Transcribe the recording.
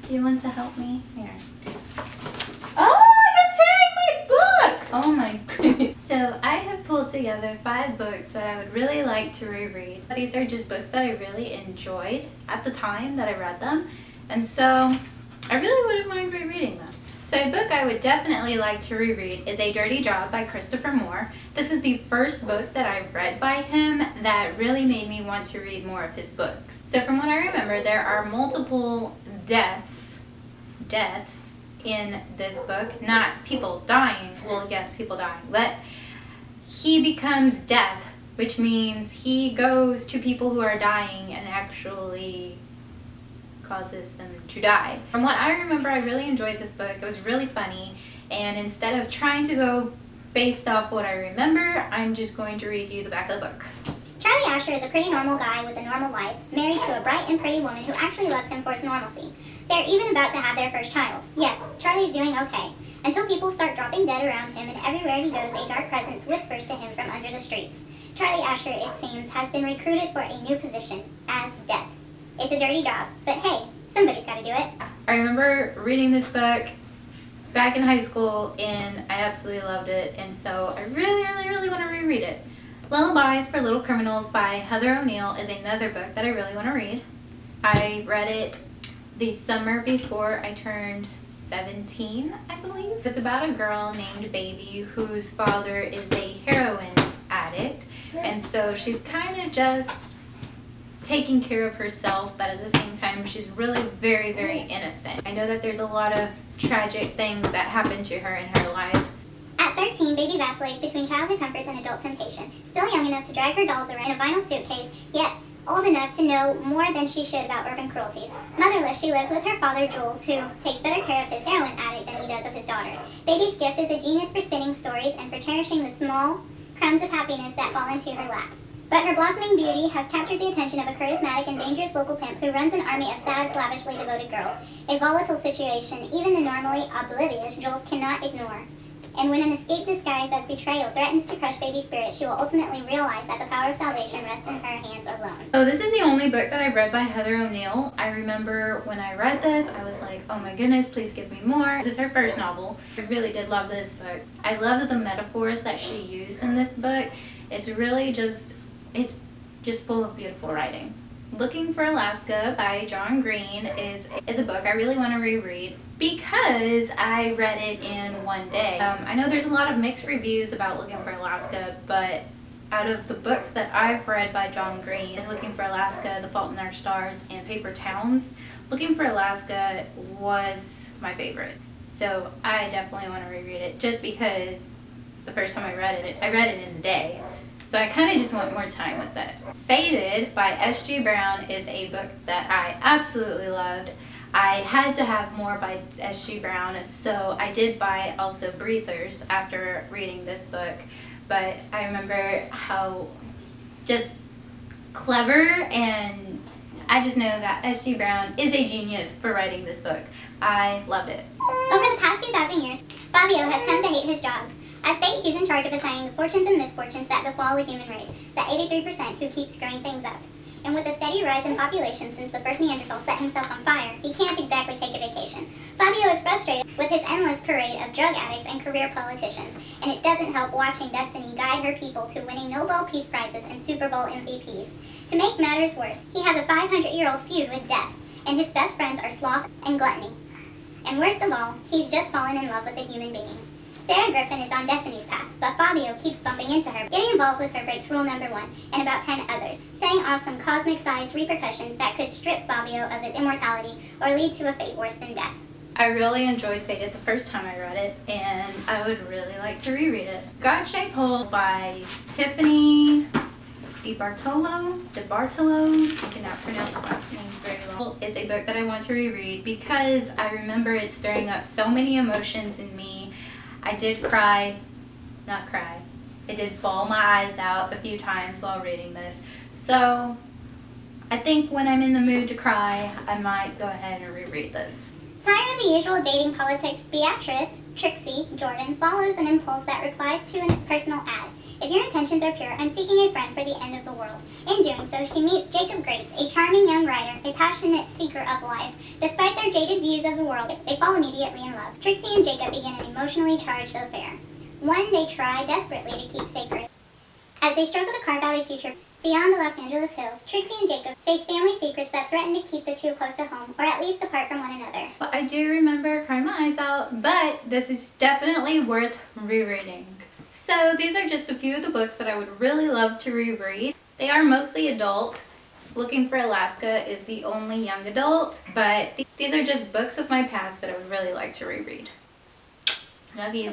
Do you want to help me? Here. Oh, you're tearing my book! Oh my goodness. So I have pulled together 5 books that I would really like to reread. These are just books that I really enjoyed at the time that I read them. And so I really wouldn't mind rereading them. So a book I would definitely like to reread is A Dirty Job by Christopher Moore. This is the first book that I read by him that really made me want to read more of his books. So from what I remember, there are multiple deaths in this book. Not people dying, well yes, people dying, but he becomes death, which means he goes to people who are dying and actually causes them to die. From what I remember, I really enjoyed this book. It was really funny, and instead of trying to go based off what I remember, I'm just going to read you the back of the book. Charlie Asher is a pretty normal guy with a normal life, married to a bright and pretty woman who actually loves him for his normalcy. They're even about to have their first child. Yes, Charlie's doing okay, until people start dropping dead around him, and everywhere he goes, a dark presence whispers to him from under the streets. Charlie Asher, it seems, has been recruited for a new position as Death. It's a dirty job, but hey, somebody's got to do it. I remember reading this book back in high school, and I absolutely loved it, and so I really want to reread it. Lullabies for Little Criminals by Heather O'Neill is another book that I really want to read. I read it the summer before I turned 17, I believe. It's about a girl named Baby whose father is a heroin addict, and so she's kind of just taking care of herself, but at the same time she's really very innocent. I know that there's a lot of tragic things that happen to her in her life. At 13, Baby vacillates between childhood comforts and adult temptation. Still young enough to drag her dolls around in a vinyl suitcase, yet old enough to know more than she should about urban cruelties. Motherless, she lives with her father, Jules, who takes better care of his heroin addict than he does of his daughter. Baby's gift is a genius for spinning stories and for cherishing the small crumbs of happiness that fall into her lap. But her blossoming beauty has captured the attention of a charismatic and dangerous local pimp who runs an army of sad, slavishly devoted girls. A volatile situation even the normally oblivious Jules cannot ignore. And when an escape disguised as betrayal threatens to crush Baby's spirit, she will ultimately realize that the power of salvation rests in her hands alone. Oh, this is the only book that I've read by Heather O'Neill. I remember when I read this, I was like, oh my goodness, please give me more. This is her first novel. I really did love this book. I loved the metaphors that she used in this book. It's really just full of beautiful writing. Looking for Alaska by John Green is a book I really want to reread because I read it in one day. I know there's a lot of mixed reviews about Looking for Alaska, but out of the books that I've read by John Green, Looking for Alaska, The Fault in Our Stars, and Paper Towns, Looking for Alaska was my favorite. So I definitely want to reread it just because the first time I read it in a day. So I kind of just want more time with it. Faded by S.G. Browne is a book that I absolutely loved. I had to have more by S.G. Browne, so I did buy also Breathers after reading this book. But I remember how just clever, and I just know that S.G. Browne is a genius for writing this book. I loved it. Over the past few thousand years, Fabio has come to hate his job. As fate, he's in charge of assigning the fortunes and misfortunes that befall the human race, the 83% who keep screwing things up. And with the steady rise in population since the first Neanderthal set himself on fire, he can't exactly take a vacation. Fabio is frustrated with his endless parade of drug addicts and career politicians, and it doesn't help watching destiny guide her people to winning Nobel Peace Prizes and Super Bowl MVPs. To make matters worse, he has a 500-year-old feud with death, and his best friends are sloth and gluttony. And worst of all, he's just fallen in love with a human being. Sarah Griffin is on Destiny's path, but Fabio keeps bumping into her. Getting involved with her breaks rule number 1 and about 10 others, setting off some cosmic-sized repercussions that could strip Fabio of his immortality or lead to a fate worse than death. I really enjoyed Faded the first time I read it, and I would really like to reread it. God-Shaped Hole by Tiffanie DeBartolo, I cannot pronounce last names very well, is a book that I want to reread because I remember it stirring up so many emotions in me. I did I did bawl my eyes out a few times while reading this. So I think when I'm in the mood to cry, I might go ahead and reread this. Tired of the usual dating politics, Beatrice, Trixie, Jordan follows an impulse that replies to a personal ad. If your intentions are pure, I'm seeking a friend for the end of the world. In doing so, she meets Jacob Grace, a charming young writer, a passionate seeker of life. Despite their jaded views of the world, they fall immediately in love. Trixie and Jacob begin an emotionally charged affair, one they try desperately to keep sacred. As they struggle to carve out a future beyond the Los Angeles hills, Trixie and Jacob face family secrets that threaten to keep the two close to home, or at least apart from one another. Well, I do remember crying my eyes out, but this is definitely worth rereading. So these are just a few of the books that I would really love to reread. They are mostly adult. Looking for Alaska is the only young adult, but these are just books of my past that I would really like to reread. Love you.